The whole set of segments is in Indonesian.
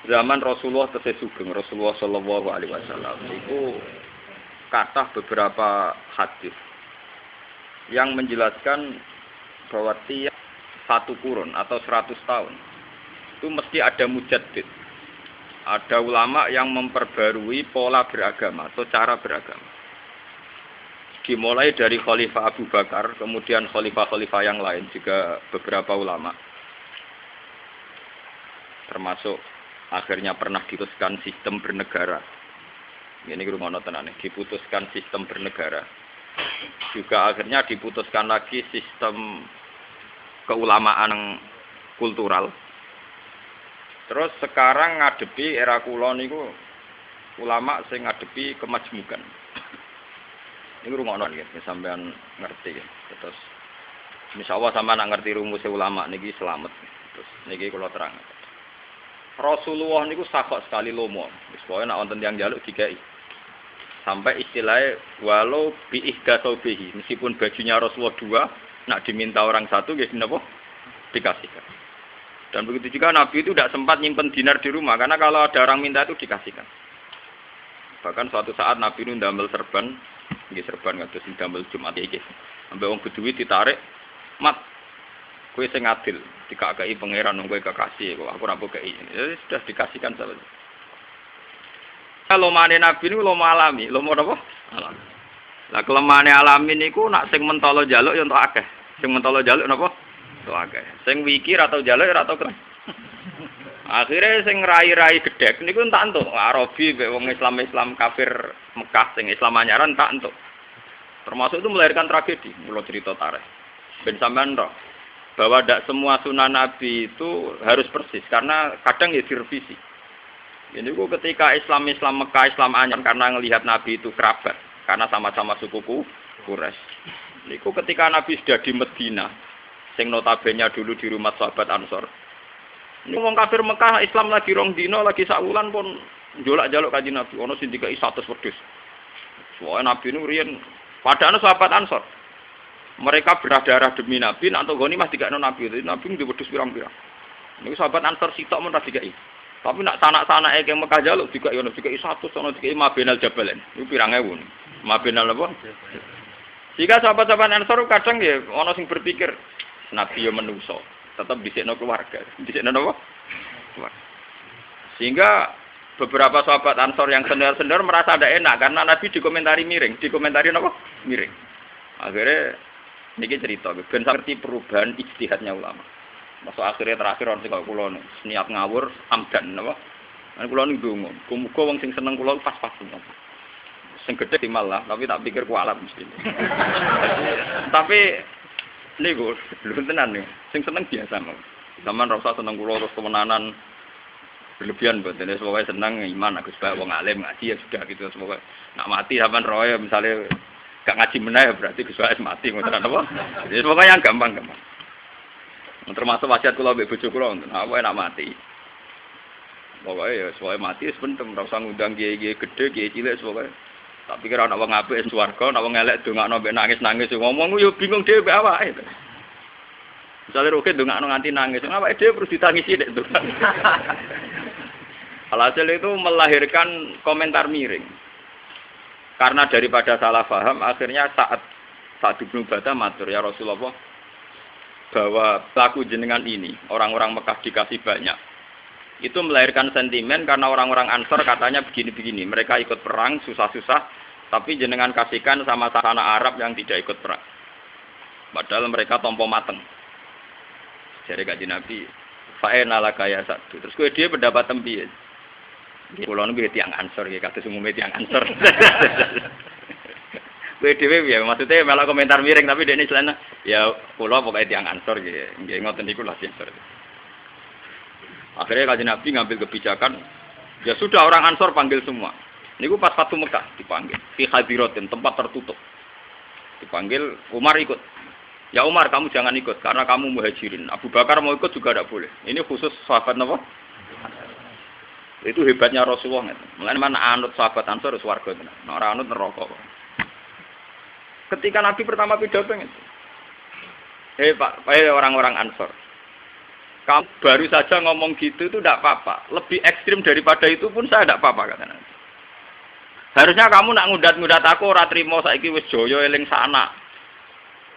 zaman Rasulullah tesih sugeng Rasulullah sallallahu alaihi wasallam itu kathah beberapa hadis yang menjelaskan bahwa tiap satu kurun atau 100 tahun itu mesti ada mujaddid. Ada ulama yang memperbarui pola beragama atau cara beragama. Dimulai dari Khalifah Abu Bakar, kemudian khalifah-khalifah yang lain juga beberapa ulama. Termasuk akhirnya pernah diputuskan sistem bernegara. Ini rumah tenan, diputuskan sistem bernegara. Juga akhirnya diputuskan lagi sistem keulamaan kultural. Terus sekarang ngadepi era kula niku ulama sing ngadepi kemajmukan. Ini rumono nggih sampean ngerti. Terus insyaallah sampean nak ngerti rumus ulama niki selamat. Terus niki kula terang. Rasulullah niku sakok sekali lomo. Wis pokoke nek wonten tiyang njaluk digawe. Sampai istilahnya walau bi ihdatsobihi, meskipun bajunya Rasulullah dua, nak diminta orang satu nggih napa? Dikasihkan. Dan begitu juga Nabi itu tidak sempat nyimpen dinar di rumah, karena kalau ada orang minta itu dikasihkan. Bahkan suatu saat Nabi itu ndamel serban, nggih serban ngados ndamel Jumat iki. Sampai wong beduwi ditarik, "Mat, kowe sing adil, dikakei pangeran wong kowe kekasih kok aku ora mbokei." Ya sudah dikasihkan saja. Kalau mane Nabi niku lomo alami, lomo napa? Alami. Lah kelemahane alami niku nak sing mentolo njaluk ya entuk akeh. Sing mentolo njaluk napa? Entuk akeh. Sing wikir atau njaluk ora tau keren. Akhire sing rai-rai gedhek niku entak entuk. Arabi mek wong Islam kafir Mekah sing Islam anyaran entak entuk. Termasuk itu melahirkan tragedi, mulo cerita tarikh. Ben sampean roh bahwa tidak semua sunnah Nabi itu harus persis karena kadang ya direvisi. Ini ketika Islam Mekah, Islam Anyar karena melihat Nabi itu kerabat, karena sama-sama suku Quraisy. Niku ketika Nabi sudah di Medina, sing notabene dulu di rumah sahabat Ansor. Ini wong kafir Mekah, Islam lagi rong dino, lagi sakulan pun njolak-jaluk kanjeng Nabi. Ono sing dikai 100 wedhus. Soale Nabi nu riyen padahal sahabat Ansor. Mereka berdarah demi Nabi, nak goni mah dikakno Nabi. Nabi ndi wedhus pirang-pirang. Niku sahabat Ansor sitok men ra dikai. Tapi nak sanak-sanake keng Mekah jaluk juga ono juga 100 ono juga Mabenal Jabalen. Iku pirang ewu. Mabenal apa? Jika sahabat-sahabat Ansor kadang ya ono sing berpikir Nabi yo menungso, tetap dhisikno keluarga. Dhisikno apa? Keluarga. Sehingga beberapa sahabat Ansor yang senior-senior merasa ada enak karena Nabi dikomentari miring, dikomentari apa? Miring. Akhirnya niki cerita ben ngerti perubahan ijtihadnya ulama. Masuk akhirnya terakhir orang sing kula niat ngawur amdan napa. Kan kula niku ndonga, muga wong sing seneng kula pas-pas napa. Sing gedhe malah, tapi tak pikir kualat mesti. Tapi niku lho tenan niku, sing seneng biasa mawon. Zaman ra usah seneng kula terus temenanan berlebihan mboten. Semoga seneng iman Agus Bae wong alim ngaji ya sudah gitu semoga. Nak mati sampean roe misalnya gak ngaji meneh berarti Gus Bae mati ngoten apa. Jadi semoga yang gampang-gampang. Termasuk wasiat kula mbek bojo kula ngoten, apa enak mati. Pokoke ya suwe mati wis penting, ora usah ngundang kiai-kiai gedhe, kiai cilik pokoke. Tak pikir ana wong apik ing swarga, ana wong elek ndongakno mbek nangis-nangis ngomong yo bingung dhewe mbek awake. Misale roke ndongakno nganti nangis, awake dhewe terus ditangisi nek ndongak. Alhasil itu melahirkan komentar miring. Karena daripada salah paham, akhirnya saat Ibnu Battah matur ya Rasulullah bahwa pelaku jenengan ini, orang-orang Mekah dikasih banyak. Itu melahirkan sentimen karena orang-orang Ansor katanya begini-begini. Mereka ikut perang, susah-susah, tapi jenengan kasihkan sama anak Arab yang tidak ikut perang. Padahal mereka tompo mateng. Jadi kanjeng Nabi, fa'ena laka ya satu. Terus kowe dhewe pendapat tempi. Kula niku tiyang Ansor nggih, kados umume tiyang Ansor. Kowe dhewe ya maksudnya malah komentar miring tapi dekne celana ya kula pokoke tiyang Ansor nggih ngoten niku lah Ansor. Akhirnya kanjeng Nabi ngambil kebijakan ya sudah orang Ansor panggil semua. Niku pas Fatu Mekah dipanggil fi hadiratin tempat tertutup. Dipanggil Umar ikut. Ya Umar kamu jangan ikut karena kamu muhajirin. Abu Bakar mau ikut juga tidak boleh. Ini khusus sahabat napa? Itu hebatnya Rasulullah gitu. Mulane mana anut sahabat Ansor swarga tenan. Nek ora anut neraka. Ketika Nabi pertama pidato itu, Pak, orang-orang Ansor. Kamu baru saja ngomong gitu itu tidak apa-apa. Lebih ekstrim daripada itu pun saya tidak apa-apa kata Nabi. Harusnya kamu nak ngudat-ngudat aku ora trimo saiki wis joyo eling sana.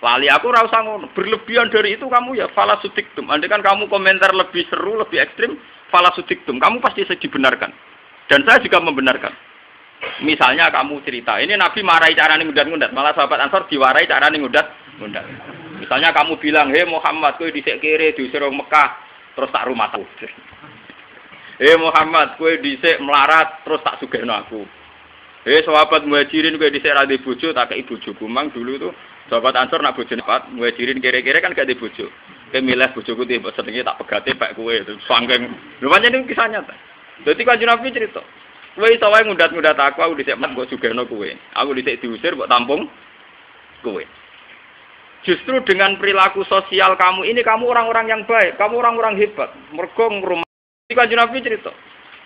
Lali aku ora usah ngono. Berlebihan dari itu kamu ya falasudiktum. Andai kan kamu komentar lebih seru, lebih ekstrim, falasudiktum. Kamu pasti dibenarkan. Dan saya juga membenarkan. Misalnya kamu cerita, ini Nabi marahi carane ngudat-ngudat, malah sahabat Ansor diwarai carane ngudat-ngudat. Misalnya kamu bilang, "Hei Muhammad, kowe dhisik kere diusir wong Mekah, terus tak rumah aku." "Hei Muhammad, kowe dhisik melarat, terus tak sugihno aku." "Hei sahabat Muhajirin, kowe dhisik ra ndek bojo, tak kei bojoku." Mang dulu tuh sahabat Ansor nak bojone Pak Muhajirin kere-kere kan gak ndek bojo. Kowe milih bojoku tiba senenge tak pegate pak kowe itu sangking. Lho pancen iki kisah nyata. Dadi Kanjeng Nabi cerita, kowe iso wae ngudat-ngudat aku dhisik mat mbok sugihno kowe. Aku dhisik diusir mbok tampung kowe. Justru dengan perilaku sosial kamu ini, kamu orang-orang yang baik, kamu orang-orang hebat. Mergo ngrumat. Kanjeng Nabi cerita,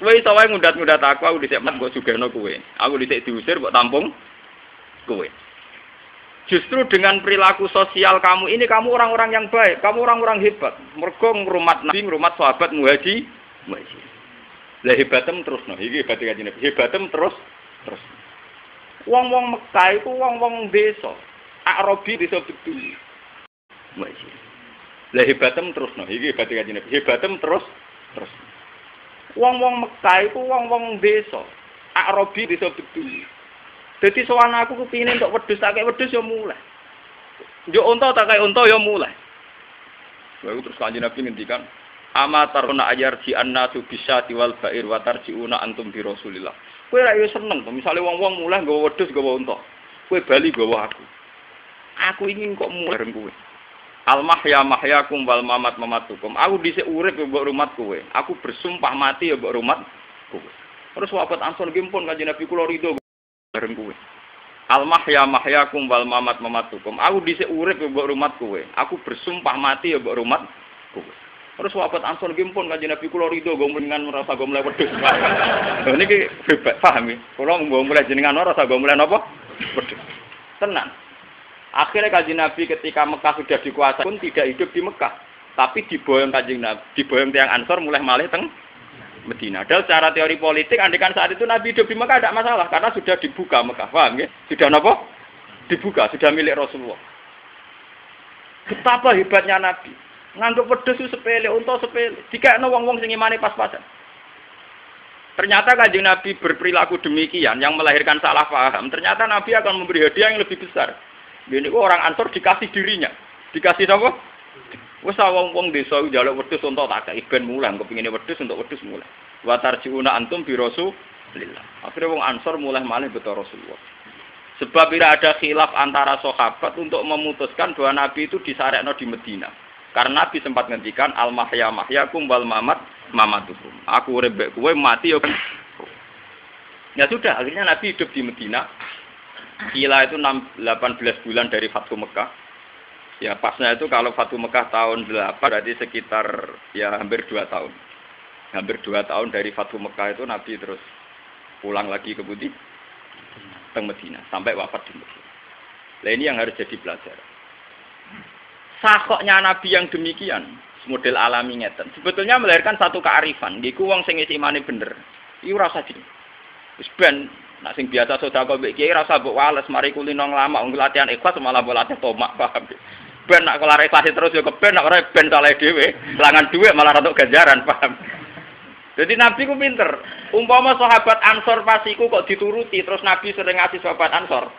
kowe iso wae ngudat-ngudat aku dhisik mat mbok sugihno kowe. Aku dhisik diusir mbok tampung kowe. Justru dengan perilaku sosial kamu ini, kamu orang-orang yang baik, kamu orang-orang hebat. Mergo ngrumat Nabi, ngrumat sahabat Muhajirin. Lah hebatem terus no, iki hebat Kanjeng Nabi. Hebatem terus. Wong-wong Mekah iku wong-wong desa. Arabi desa betul. Lah hebatem terus no, iki hebat Kanjeng Nabi. Hebatem terus. Wong-wong Mekah iku wong-wong desa. Arabi desa betul. Dadi sowan aku kepingin entuk wedhus, tak kek wedhus ya mulai. Yo unta tak kek unta ya mulai. Lalu terus Kanjeng Nabi ngendikan, "Amataruna ayarji annasu bisyati wal ba'ir wa tarjiuna antum bi Rasulillah." Kowe ra yo seneng to, misale wong-wong mulai nggawa wedhus, nggawa unta. Kowe bali nggawa aku. Aku ingin kok mulai bareng kowe. Al mahya mahyakum wal mamat mamatukum. Aku dhisik urip ya mbok rumat kowe. Aku bersumpah mati ya mbok rumat kowe. Terus sahabat Ansor nggih pun Kanjeng Nabi kula ridho bareng kowe. Al mahya mahyakum wal mamat mamatukum. Aku dhisik urip ya mbok rumat kowe. Aku bersumpah mati ya mbok rumat kowe. Terus sahabat Ansor nggih pun Kanjeng Nabi kula ridho go mendingan merasa go mulai wedhus. Lha niki bebas paham ya. Kula go mulai jenengan ora rasa go mulai napa? Wedhus. Tenang. Akhirnya Kanjeng Nabi ketika Mekah sudah dikuasai pun tidak hidup di Mekah, tapi diboyong Kanjeng Nabi, diboyong tiang Ansor mulai malih teng Medina. Dan secara teori politik, andikan saat itu Nabi hidup di Mekah tidak masalah karena sudah dibuka Mekah, paham ya? Sudah napa? Dibuka, sudah milik Rasulullah. Betapa hebatnya Nabi. Nganggep wedhus itu sepele, unta sepele. Dikakno wong-wong sing imane pas-pasan. Ternyata Kanjeng Nabi berperilaku demikian yang melahirkan salah paham. Ternyata Nabi akan memberi hadiah yang lebih besar. Ini orang Ansor dikasih dirinya. Dikasih apa? Wes wong-wong desa njaluk wedhus unta tak kei ben mulang kepingine wedhus untuk wedhus mulai. Wa tarjiuna antum bi Rasulillah. Akhire wong Ansor mulai malih beto Rasulullah. Sebab tidak ada khilaf antara sahabat untuk memutuskan bahwa Nabi itu disarekno di Medina. Karena Nabi sempat ngendikan al mahya mahyakum wal mamat mamatukum. Aku urip mbek kowe mati ya kan. Ya sudah, akhirnya Nabi hidup di Medina. Kila itu 18 bulan dari Fathu Mekah. Ya pasnya itu kalau Fathu Mekah tahun 8 berarti sekitar ya hampir 2 tahun. Hampir 2 tahun dari Fathu Mekah itu Nabi terus pulang lagi ke Budi teng Medina sampai wafat di Medina. Nah ini yang harus jadi pelajaran. Sakoknya Nabi yang demikian, model alami ngeten. Sebetulnya melahirkan satu kearifan. Iku wong sing imane bener. Iku rasa di. Wis ben nak sing biasa sedekah mbek kiai rasa mbok wales mari kulino nglamak wong latihan ikhlas malah mbok latih tomak paham. Ben nak kelar ikhlas terus yo keben nak ora ben saleh dhewe, langan dhuwit malah entuk ganjaran paham. Jadi Nabi ku pinter. Umpama sahabat Ansor pas iku kok dituruti terus Nabi sering ngasih sahabat Ansor.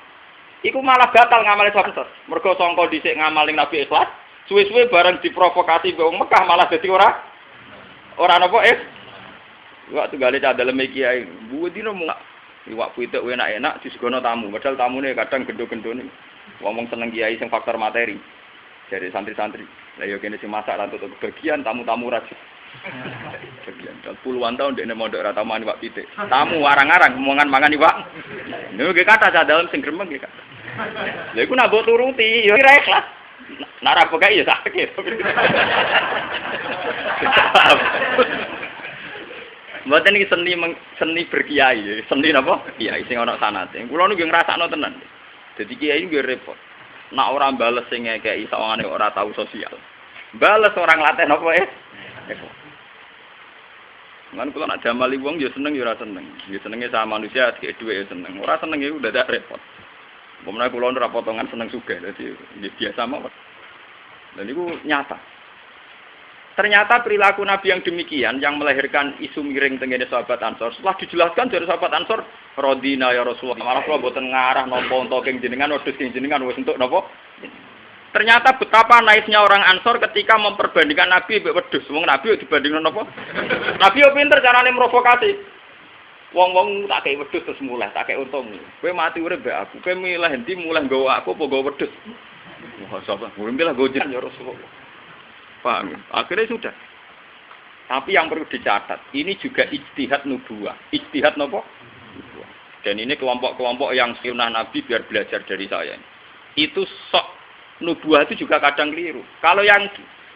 Iku malah batal ngamali sahabat Ansor. Mergo sangka dhisik ngamali Nabi ikhlas, suwe-suwe bareng diprovokasi wong Mekah malah dadi ora napa waktu gale cah dalem kiai. Bu dino iwak puituk enak-enak disegono tamu. Padahal tamune kadang gendho-gendhone. Wong seneng kiai sing faktor materi. Dari santri-santri. Lah yo kene sing masak lan tutuk kebagian tamu-tamu ra. Bagian puluhan tahun dekne mondok ra tamu iwak pitik. Tamu arang-arang mangan iwak. Niku ge kata cah dalem sing gremeng ge kata. Lha iku nak mbok turuti yo ora ikhlas. Nara pokoke yo sakit. Mboten iki seni berkiai, seni napa? Kiai sing ana sanate. Kula niku ngrasakno tenan. Dadi kiai nggih repot. Nak ora bales sing ngekeki sawangane ora tahu sosial. Bales orang latih napa Kan kula nak damali wong ya seneng ya ora seneng. Ya senenge sama manusia dikek dhuwit ya seneng. Ora seneng iku udah dak repot. Pemene kula ora potongan seneng sugih dadi ya biasa mawon. Dan itu nyata. Ternyata perilaku Nabi yang demikian yang melahirkan isu miring tengene sahabat Ansor. Setelah dijelaskan dari sahabat Ansor, Rodina ya Rasulullah. Malah kula boten ngarah napa ento king jenengan wedhus king jenengan wis entuk napa. Ternyata betapa naifnya orang Ansor ketika memperbandingkan Nabi mbek wedhus. Wong Nabi dibandingno napa? Nabi yo pinter carane provokasi. Wong-wong tak kei wedhus terus mulai, tak kei untung. Kowe mati urip mbek aku. Kowe milih endi mulih nggawa aku apa nggawa wedhus? Wah, sahabat, mulai gojek ya Rasulullah. Paham? Akhirnya sudah. Tapi yang perlu dicatat, ini juga ijtihad nubuwah. Ijtihad napa? Nubuwah. Dan ini kelompok-kelompok yang sunnah Nabi biar belajar dari saya. Itu sok nubuwah itu juga kadang keliru. Kalau yang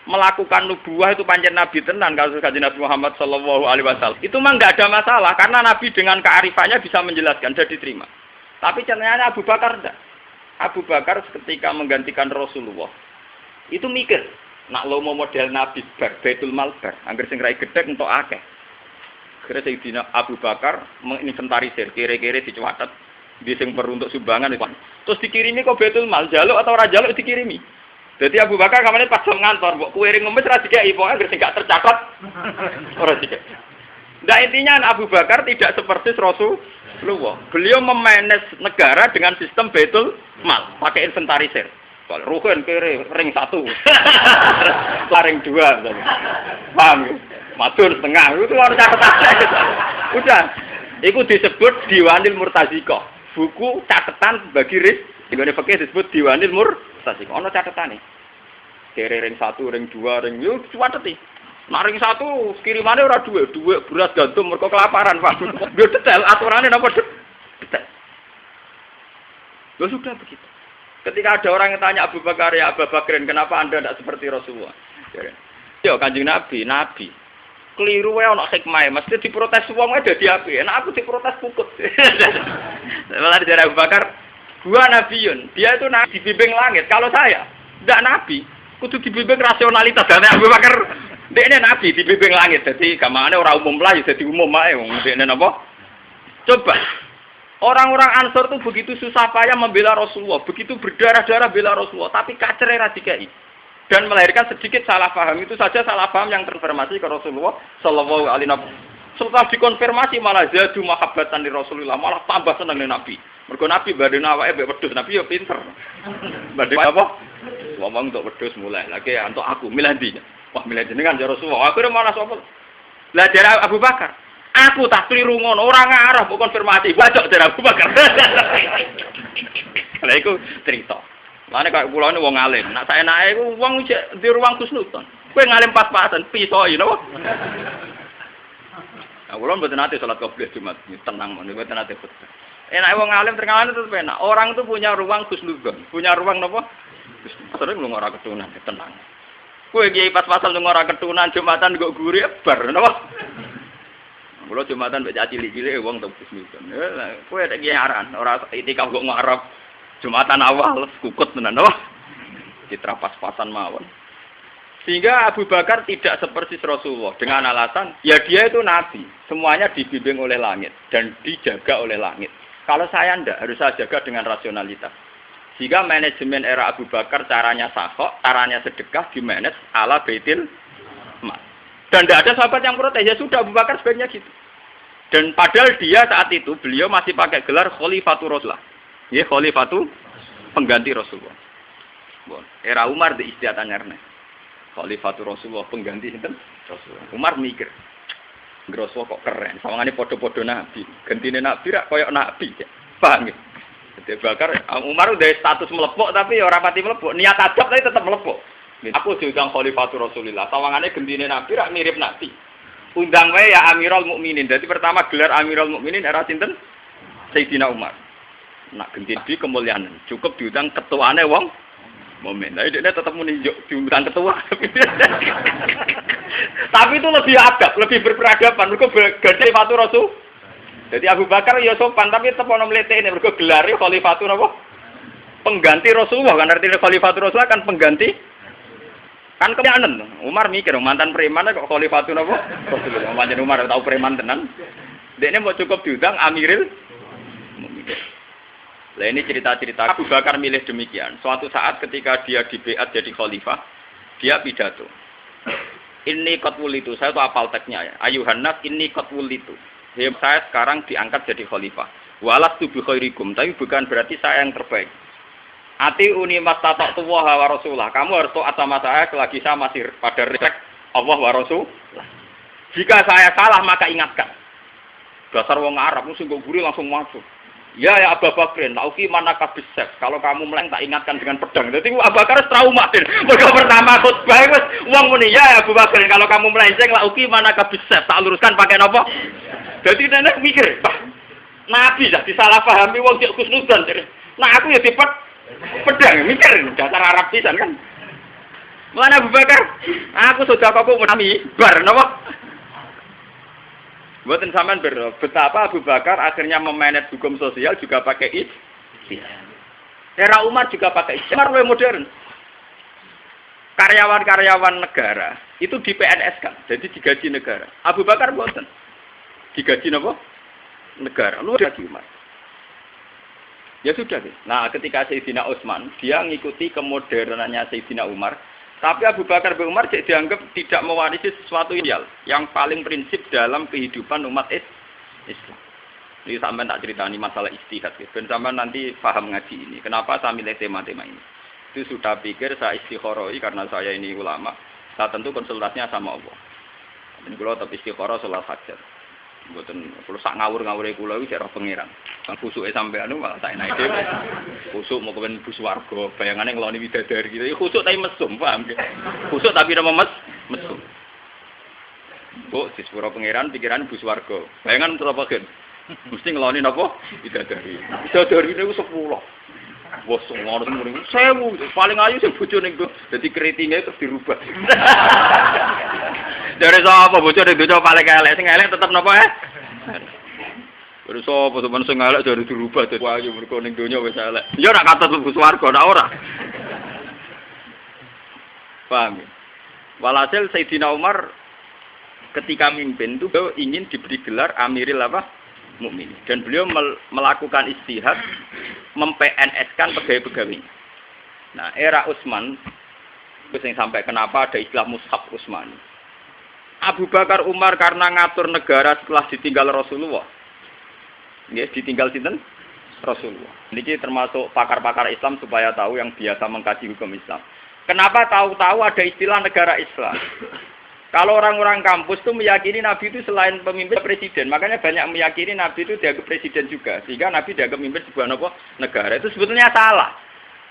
melakukan nubuwah itu pancen Nabi tenan kalau Kanjeng Nabi Muhammad sallallahu alaihi wasallam. Itu mah enggak ada masalah karena Nabi dengan kearifannya bisa menjelaskan dan diterima. Tapi caranya Abu Bakar enggak. Abu Bakar ketika menggantikan Rasulullah itu mikir, nak lo mau model Nabi bar, Baitul Mal bar, angger sing rai gedhek entuk akeh. Kira Sayyidina Abu Bakar menginventarisir kira-kira dicatet di sing perlu untuk sumbangan itu. Terus dikirimi kok Baitul Mal, jaluk atau ora jaluk dikirimi. Jadi Abu Bakar kamane pas ngantor, mbok kuwi ring ngemis ra dikeki, pokoke angger sing gak tercatat ora dikeki. Nah intinya Abu Bakar tidak seperti Rasulullah. Beliau memanage negara dengan sistem Baitul Mal, pakai inventarisir. Kalau rukun kiri ring 1, ring 2, paham ya? Madun setengah, itu harus catatan. Udah, itu disebut Diwanil Murtazikoh, buku catatan bagi ris. Dengan fakih disebut Diwanil Murtazikoh. Ono catatan nih. Kiri ring 1, ring 2, ring yuk cateti. Nah ring 1 kirimannya ora duit beras gantung mergo kelaparan Pak. Biar detail aturannya napa detail. Loh sudah begitu. Ketika ada orang yang tanya Abu Bakar ya Abu Bakrin kenapa Anda tidak seperti Rasulullah? Ya Kanjeng Nabi. Keliru wae ana hikmah, mesti diprotes wong wae dadi apik. Enak aku diprotes pukut. Malah dari Abu Bakar, gua nabiun. Dia itu nabi dibimbing langit. Kalau saya ndak nabi, kudu dibimbing rasionalitas. Dan Abu Bakar dekne nabi dibimbing langit. Dadi gamane ora umum lah, dadi umum ae wong dekne napa? Coba. Orang-orang Ansor itu begitu susah payah membela Rasulullah, begitu berdarah-darah bela Rasulullah, tapi kacere ra dikai. Dan melahirkan sedikit salah paham. Itu saja salah paham yang terkonfirmasi ke Rasulullah sallallahu alaihi wasallam. Setelah dikonfirmasi malah jadu mahabbatan di Rasulullah, malah tambah seneng Nabi. Mergo Nabi badhe awake mbek wedhus, Nabi ya pinter. Badhe apa? Ngomong untuk wedhus mulai. Lagi untuk aku milih ndi? Wah, milih jenengan ya Rasulullah. Akhire malah sapa? Lah dari Abu Bakar. Aku tak keliru ngono, ora ngarah kok konfirmasi. Bacok dari Abu Bakar. Lah iku cerita. Mane kaya kula wong alim. Nak saenake iku wong di ruang kusnuton. Kowe ngalim pas-pasan pisoi napa? Nah, kula mboten nate salat qobliyah Jumat, tenang mboten nate betul. Enak wong alim terkenal itu enak. Orang itu punya ruang kusnuton, punya ruang napa? Sering lu ora ketunan, tenang. Kowe iki pas-pasan lu ora ketunan Jumatan kok guri bar napa? Kulo Jumatan mbek cilik-cilik wong tebus niku. Kowe nek iki aran ora itikaf kok ngarep Jumatan awal kukut tenan apa? Citra pas-pasan mawon. Sehingga Abu Bakar tidak seperti Rasulullah dengan alasan ya dia itu nabi, semuanya dibimbing oleh langit dan dijaga oleh langit. Kalau saya ndak harus saya jaga dengan rasionalitas. Sehingga manajemen era Abu Bakar caranya sakok, caranya sedekah dimanage ala Baitul Mal. Dan tidak ada sahabat yang protes, ya sudah Abu Bakar sebaiknya gitu. Dan padahal dia saat itu, beliau masih pakai gelar Khalifatul Rasulullah. Ya, Khalifatul pengganti Rasulullah. Era Umar di istiadatnya. Khalifatul Rasulullah pengganti itu Rasulullah. Umar mikir, Rasulullah kok keren, sawangane podo-podo Nabi. Gantine Nabi rak koyok Nabi. Paham ya? Jadi Bakar, Umar udah status melepok tapi ya ora pati melepok. Niat adab tapi tetap melepok. Aku diundang Khalifatul Rasulillah. Sawangane gendine Nabi rak mirip Nabi. Undang wae ya Amirul Mukminin. Jadi pertama gelar Amirul Mukminin era sinten? Sayyidina Umar. Nak gendine di kemuliaan. Cukup diundang ketuane wong momen. Nah, dia tetap muni diundang ketua. Tapi itu lebih adab, lebih berperadaban. Mergo Khalifatul Rasul. Jadi Abu Bakar ya sopan tapi tetap ono mletene mergo gelare Khalifatul napa? Pengganti Rasulullah kan artinya Khalifatul Rasulullah kan pengganti Kan kepianen. Umar mikir mantan preman kok khalifatun apa? Rasulullah. Mantan Umar tahu preman tenan. Dekne mau cukup diundang Amiril Mukminin. Lah ini cerita-cerita Abu Bakar milih demikian. Suatu saat ketika dia di Bai'at jadi khalifah, dia pidato. Ini qatwul itu, saya tuh hafal teksnya ya. Ayuhan nas ini qatwul itu. Saya sekarang diangkat jadi khalifah. Walas tu bi khairikum, tapi bukan berarti saya yang terbaik. Ati uni mastata'tu wa rasulah. Kamu harus taat sama saya selagi saya masih pada respect Allah wa Rasul. Jika saya salah maka ingatkan. Dasar wong Arab mesti nggo guri langsung masuk. Ya Abu Bakrin, lauki mana kabisep. Kalau kamu meleng tak ingatkan dengan pedang. Jadi Abu Bakar trauma. Mergo pertama khutbah wis wong muni ya Abu Bakrin, kalau kamu melenceng lauki mana kabisep. Tak luruskan pakai napa? Jadi nenek mikir, Nabi dah disalahpahami wong cek kusnudan. Nah aku ya dipet pedang mikir dasar Arab pisan kan. Mana Abu Bakar? Aku sudah kok menami bar napa? Mboten sampean betapa Abu Bakar akhirnya memanage hukum sosial juga pakai ijtihad. Era Umar juga pakai ijtihad. Umar lebih modern. Karyawan-karyawan negara itu di PNS kan, jadi digaji negara. Abu Bakar mboten. Digaji napa? Negara. Lu gaji Umar. Ya sudah deh. Nah, ketika Sayyidina Utsman, dia mengikuti kemodernannya Sayyidina Umar. Tapi Abu Bakar bin Umar dianggap tidak mewarisi sesuatu ideal yang paling prinsip dalam kehidupan umat Islam. Jadi sampai tak ceritani masalah ijtihad. Ben sampai nanti paham ngaji ini. Kenapa saya milih tema-tema ini? Itu sudah pikir saya istikharoi karena saya ini ulama. Saya tentu konsultasinya sama Allah. Dan kalau tetap istikharah sholat hajat. Mboten kalau sak ngawur-ngawure kula iki jek roh pangeran. Sang khusuke sampean malah tak enake dhewe. Khusuk mau kepen bus warga, bayangane ngeloni widadari gitu. Ya khusuk tapi mesum, paham nggih. Khusuk tapi nama mesum. Bu, di sepuro pangeran pikiran bus warga. Bayangan terus apa kan? Mesti ngeloni napa? Widadari. Widadari niku 10. Wes ngono mrene 1000 paling ayu sing bojone niku. Dadi kritinge terus dirubah. Dari sapa bocor itu paling elek, sing elek tetep napa Dari sapa teman sing elek dari dirubah dadi ayu mergo ning donya wis elek. Ya ora kata mlebu swarga ora ora. Paham. Walhasil Sayyidina Umar ketika mimpin itu beliau ingin diberi gelar Amiril Mukminin dan beliau melakukan ijtihad mem-PNS-kan pegawai-pegawai. Nah, era Utsman terus yang sampai kenapa ada istilah Mushaf Utsmani. Abu Bakar Umar karena ngatur negara setelah ditinggal Rasulullah. Ya, ditinggal sinten? Rasulullah. Ini termasuk pakar-pakar Islam supaya tahu yang biasa mengkaji hukum Islam. Kenapa tahu-tahu ada istilah negara Islam? Kalau orang-orang kampus itu meyakini Nabi itu selain pemimpin presiden, makanya banyak meyakini Nabi itu dianggap presiden juga, sehingga Nabi dianggap memimpin sebuah negara. Itu sebetulnya salah.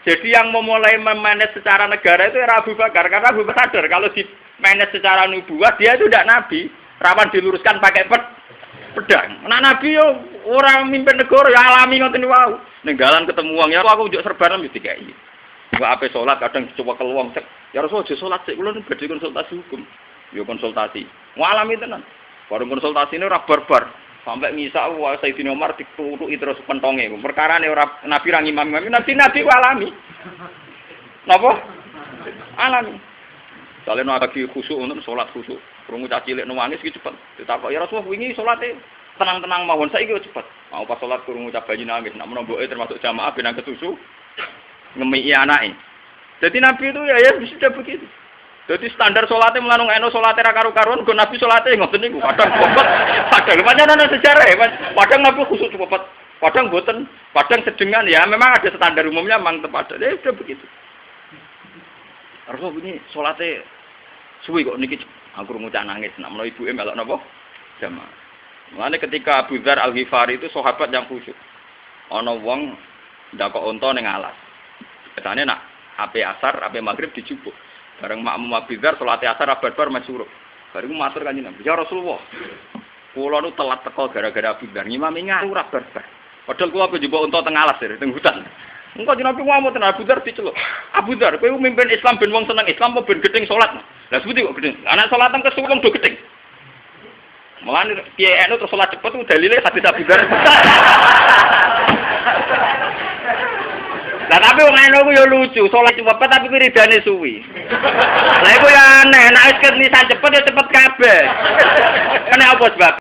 Jadi yang memulai memanage secara negara itu era Abu Bakar, karena Abu Bakar sadar kalau di manage secara nubuah dia itu tidak nabi, rawan diluruskan pakai pedang. Nah nabi yo orang mimpin negara ya alami ngoten wae. Ning dalan ketemu wong ya aku njuk serbanan mesti dikai. Gua ape salat kadang coba ke wong cek. Ya Rasul aja salat sik kula badhe konsultasi hukum. Yo konsultasi. Ngalami tenan. Baru konsultasi ini ora barbar. Sampai ngisak wae Sayyidina Umar ditutuki terus pentonge. Perkarane ora nabi ra ngimam-imam, nabi ku alami. Napa? Alami. Soalnya lagi khusuk untuk sholat khusuk. Krungu cah cilik nangis iki cepet. Ditakok ya Rasulullah wingi salate tenang-tenang mawon saiki cepet. Mau pas salat krungu cah bayi nangis, nak menomboke termasuk jamaah ben kesusu ngemiki anake. Jadi Nabi itu ya sudah begitu. Jadi standar salate melanung eno salate ra karo-karuan go Nabi salate ngoten niku padang cepet. Padang pancen ana sejarah ya, padang Nabi khusuk cepet. Padang boten, padang sedengan ya memang ada standar umumnya memang tepat. Ya sudah begitu. Rasul ini salate suwi kok niki aku ngucap nangis nak menawa ibuke melok napa jamaah. Mulane ketika Abu Dzar Al-Ghifari itu sahabat yang khusyuk. Ana wong ndakok unta ning alas. Ketane nak ape asar, ape magrib dijupuk. Bareng makmum Abu Dzar salat asar barbar masyhur. Bareng matur kanjeng Nabi, "Ya Rasulullah, kula nu telat teko gara-gara Abu Dzar ngimami ngaru ora barbar. Padahal kula njupuk unta teng alas teng hutan." Engko jenenge ngono tenan Abu Dzar diceluk. Abu Dzar, kowe mimpin Islam ben wong seneng Islam apa ben gedeng salat? Lah sebuti kok gedeng. Anak salat teng kesuwung do gedeng. Mulane piye eno terus salat cepet ku dalile hadis Abu Dzar. Lah tapi wong anu ku yo lucu, salat cepet tapi wiridane suwi. Lah iku ya aneh, nek wis kenisan cepet ya cepet kabeh. Kene apa sebab?